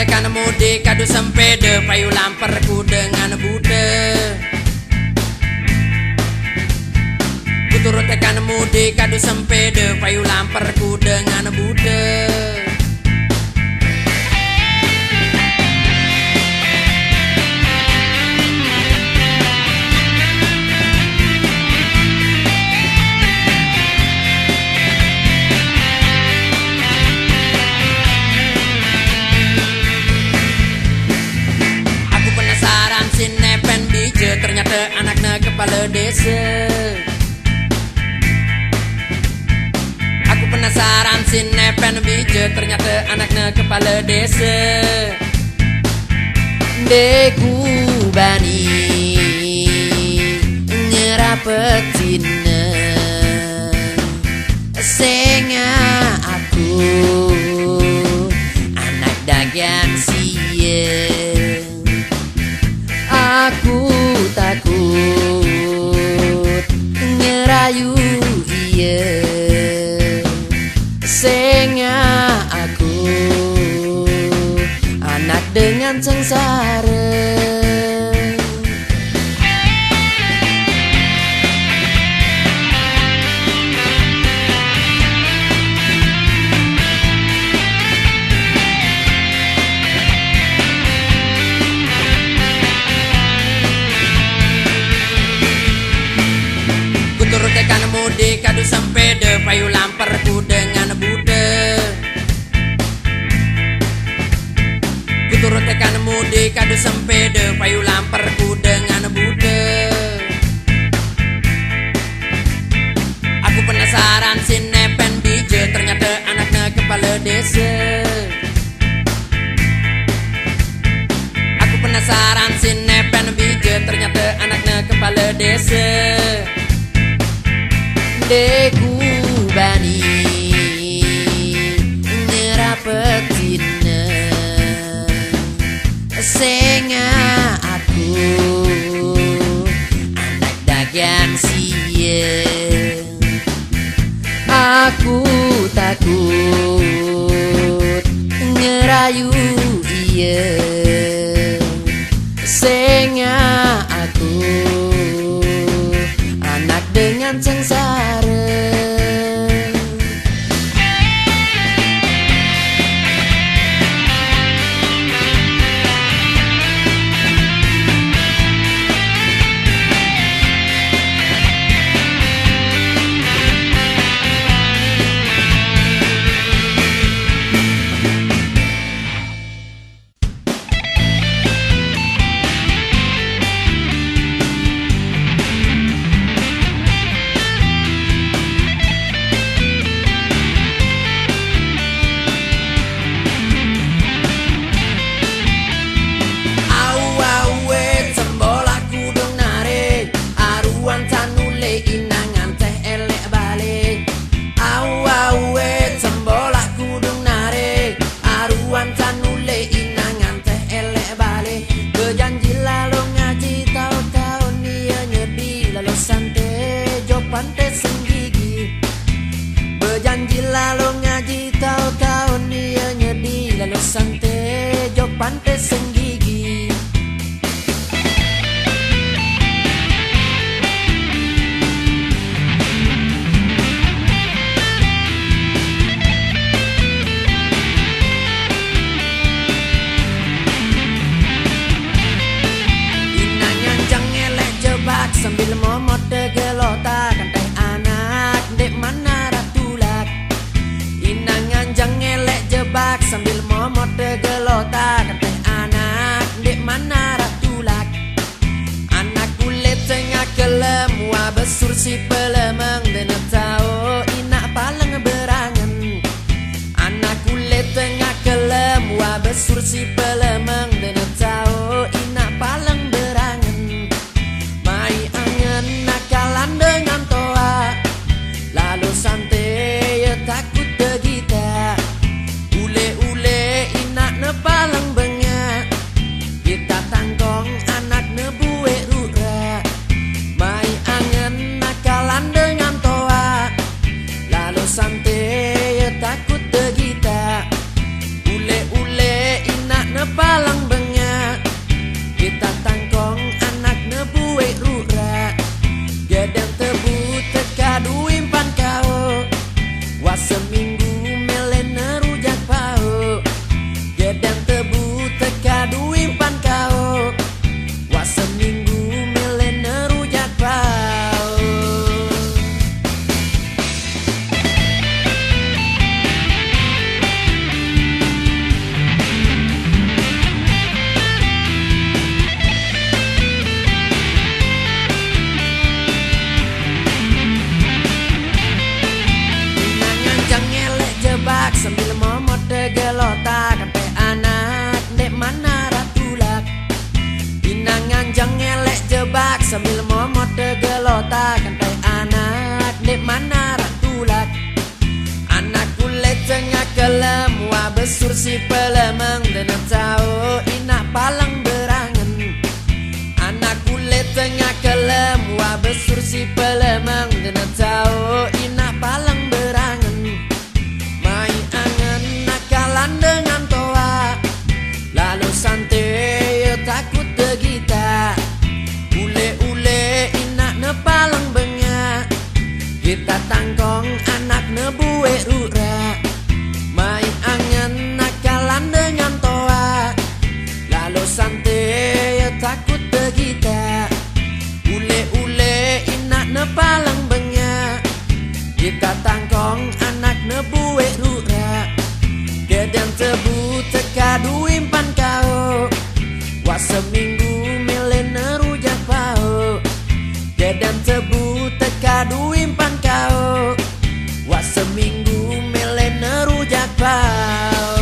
tekan mudik kadu sempede payu lamperku dengan bude. Ku turut tekan mudik kadu sempede payu lamperku dengan bude. Ternyata anaknya kepala desa. Aku penasaran si nepen bija. Ternyata anaknya kepala desa. Deku bani ngerapetina senga aku anak dagang siang. Aku takut ngerayu iya senga aku anak dengan sengsara. Turut tekan mudik kadu sempede payu lamperku dengan bude. Ku turut tekan mudik kadu sempede payu lamperku dengan bude. Aku penasaran si nepen bija. Ternyata anaknya kepala desa. Aku penasaran si nepen bija. Ternyata anaknya kepala desa. Deku bani ngerapetina senga aku anak dagang siang. Aku takut ngerayu iya senga aku anak dengan sengsara. Berjanji lalu ngaji tahun-tahun dia nyedi lalu santai jok pantai senggigi. Inang yang jangelek jebak sambil momot degelota kantai anak dek mana ratulak. Inangan jangelek jebak sambil momot degelota kantai anak dek mana ratulak. Anak kulit tengah kelem wah besur si pelemeng dena tau inak paling berangan. Anak kulit tengah kelem wah besur si pelemeng dena tau inak paling berangan. Mai angen nakalan dengan toa lalu santai ya takut degita. Ule-ule inak ne paling benyak kita tangkong anak ne buwe rura. Mai angen nakalan dengan toa lalu santai ya takut degita. Ule-ule inak ne kota kan pai anak dek mana ratulak. Anak kulit tengah kelem wa besur si pelemeng dan tahu inak palang berangan. Anak kulit tengah kelem wa besur si pelemeng dan tahu inak palang berangan. Mai angan nakalan dengan toa lalu santai takut tegita. Ule-ule inak ne palang benga kita tangkong anak ne buwe rura. Mai angan nakalan dengan toa lalu santai takut tegita. Ule-ule inak ne palang benga kita tangkong anak ne buwe rura. Gedang tebu teka duimpan kau wa seminggu melena rujak pau. Gedang tebu teka duimpan kau wa seminggu melena rujak pau.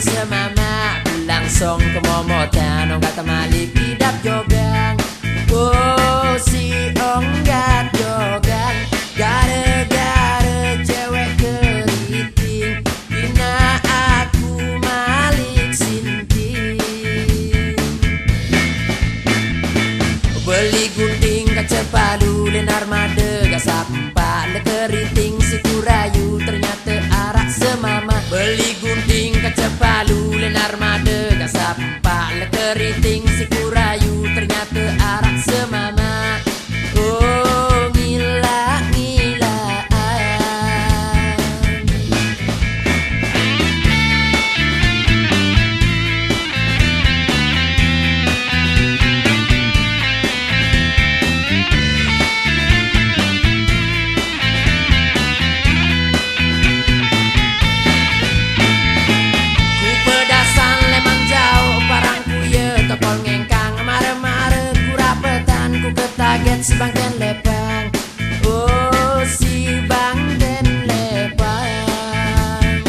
semama langsung ke momotan ong kata malik pidap jogang. Oh si onggat jogang gara-gara cewek keriting bina aku malik sinting. Beli gunting kaca palu dan armada gak sampak le keriting si kurayu ternyata arak semama. Beli gunting kaca palu dan armada gak sampak le keriting si kurayu ternyata arak semama. Oh ngila-ngilaan ku pedasan lemang jauh parangku ye tokol ngengkang mare-mare ku rapetan ku ketaget si bangken lepang. Oh si bangken lepang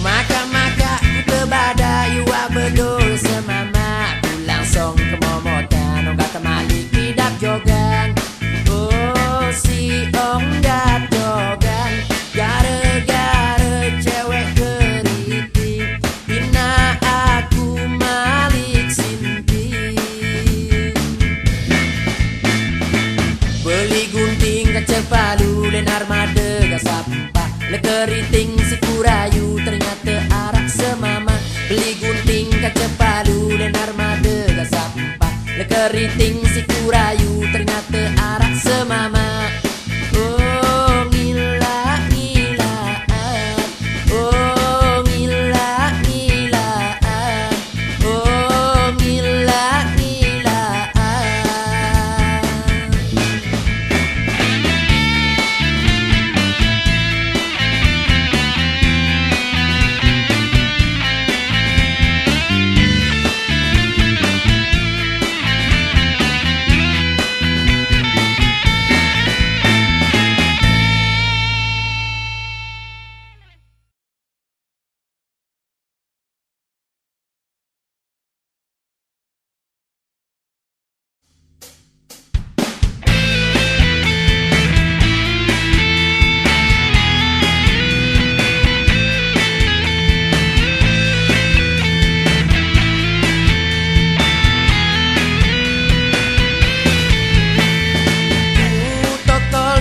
maka-maka ku tebada yuwa bedul semama ku langsung ke momotan ong kata malik pidap jogang. Oh si onggat jogang gara-gara cewek keriting bina aku malik sinting. Beli gunting kaca palu dan armada gak sampak le keriting si kurayu ternyata arak semama. Beli gunting kaca palu dan armada gak sampak le keriting si kurayu ternyata arak semama. Oh ngila-ngilaan oh ngila-ngilaan oh ngila-ngilaan.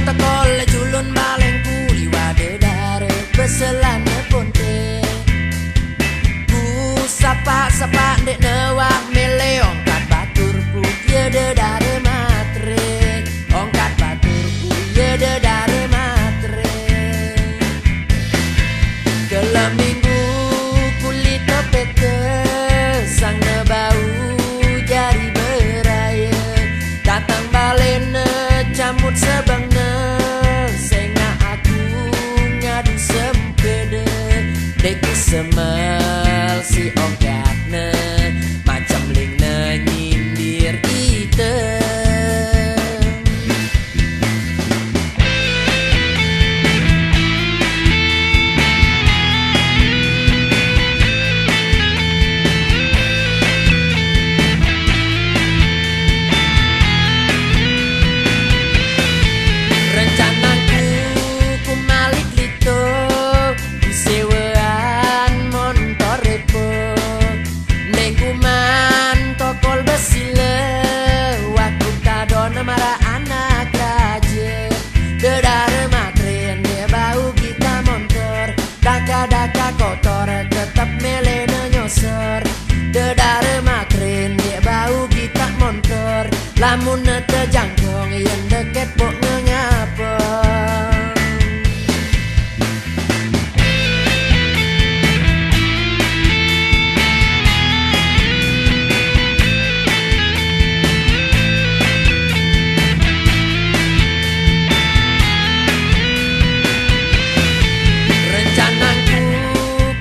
Tokol le culun balengku liwa dedare beselane ponte. Ku sapa-sapa dek newak mele ongkat baturku ye dedare matre. Ongkat baturku ye dedare matre. Kelem minggu kulit tepete sang nebau jari beraya datang balene camut sebangna senga aku ngadu sempede deku semel si onggatna macam lingna nyindir kita. Rencanaku ku malik lito sewaan montor repo neng kuman tokol besile waktu tadon marah anak raja dedare matren dia bau kita montor daka-daka kotor tetap melena nyosor dedare matren dia bau kita montor lamun terjangkong yang deket pok ngapa. Rencanaku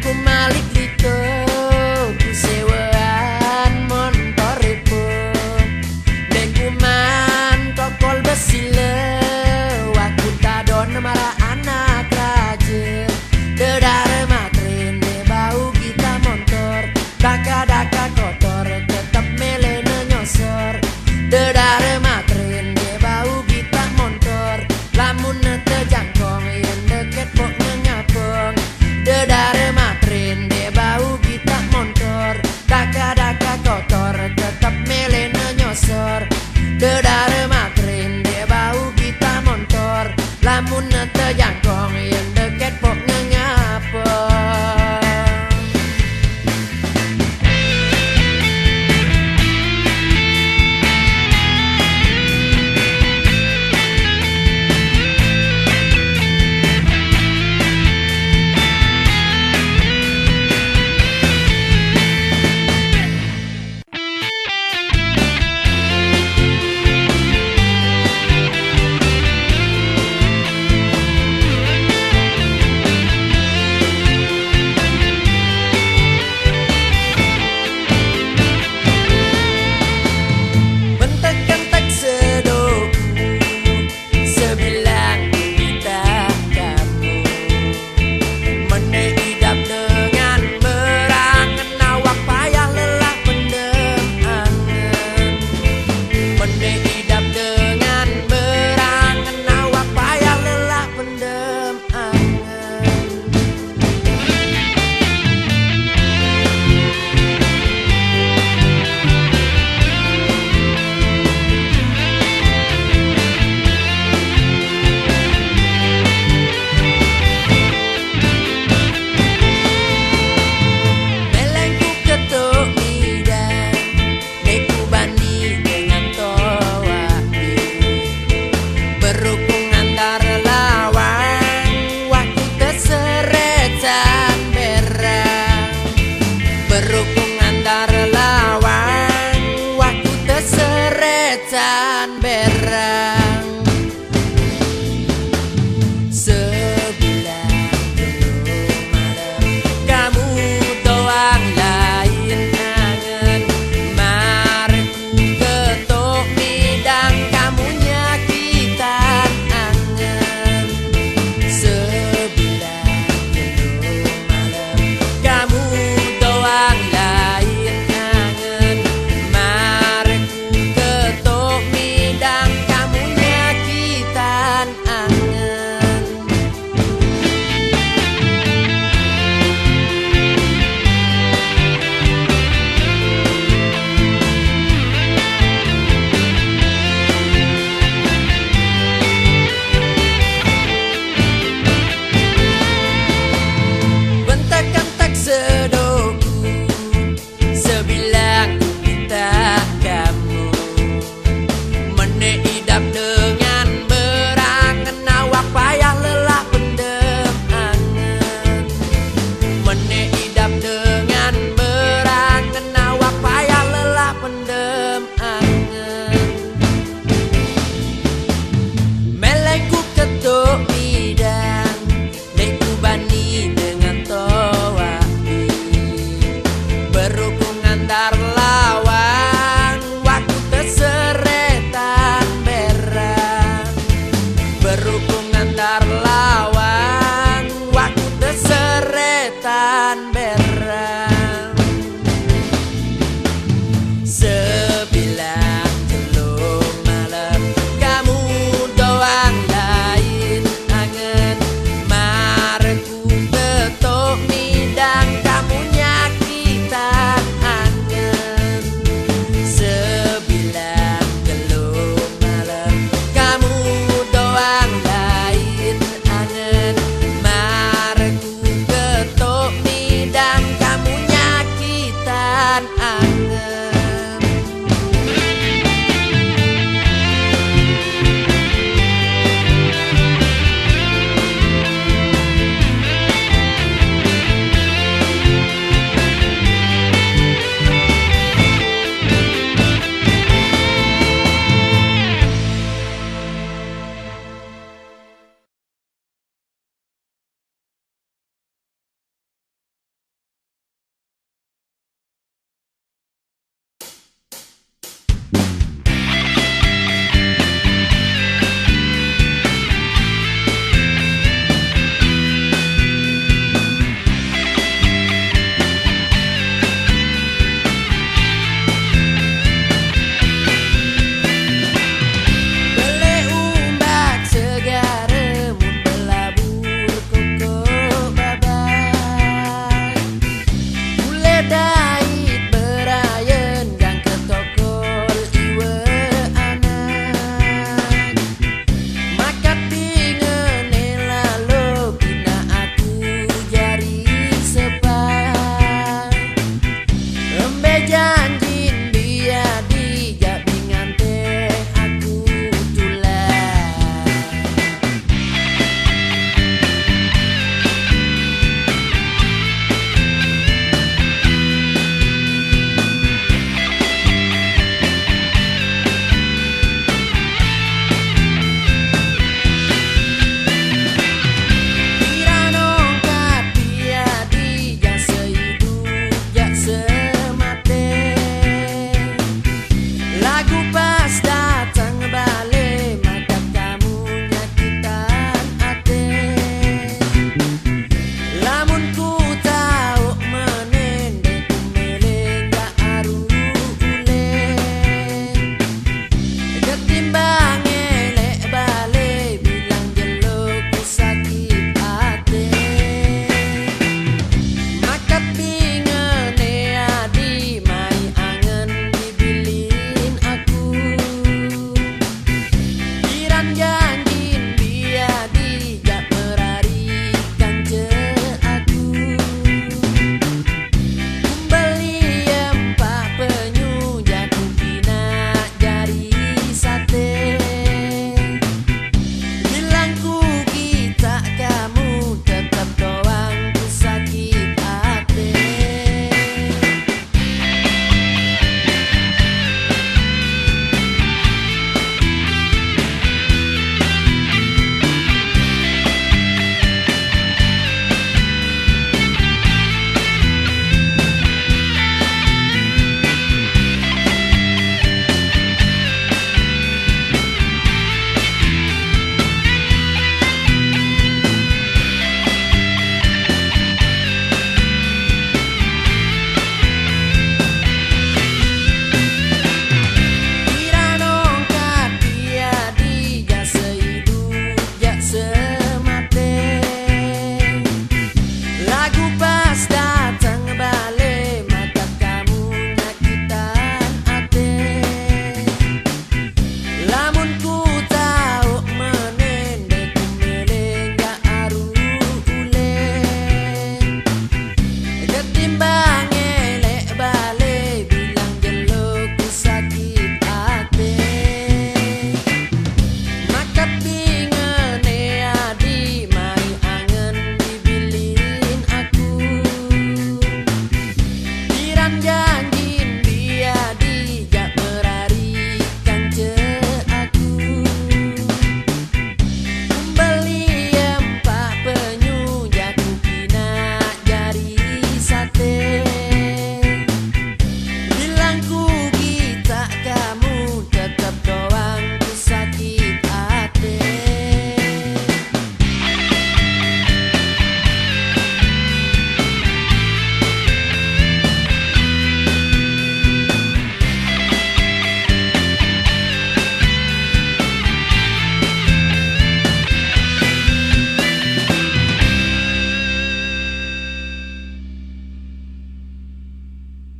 ku malik lito ku sewaan montor repo dan ku canberan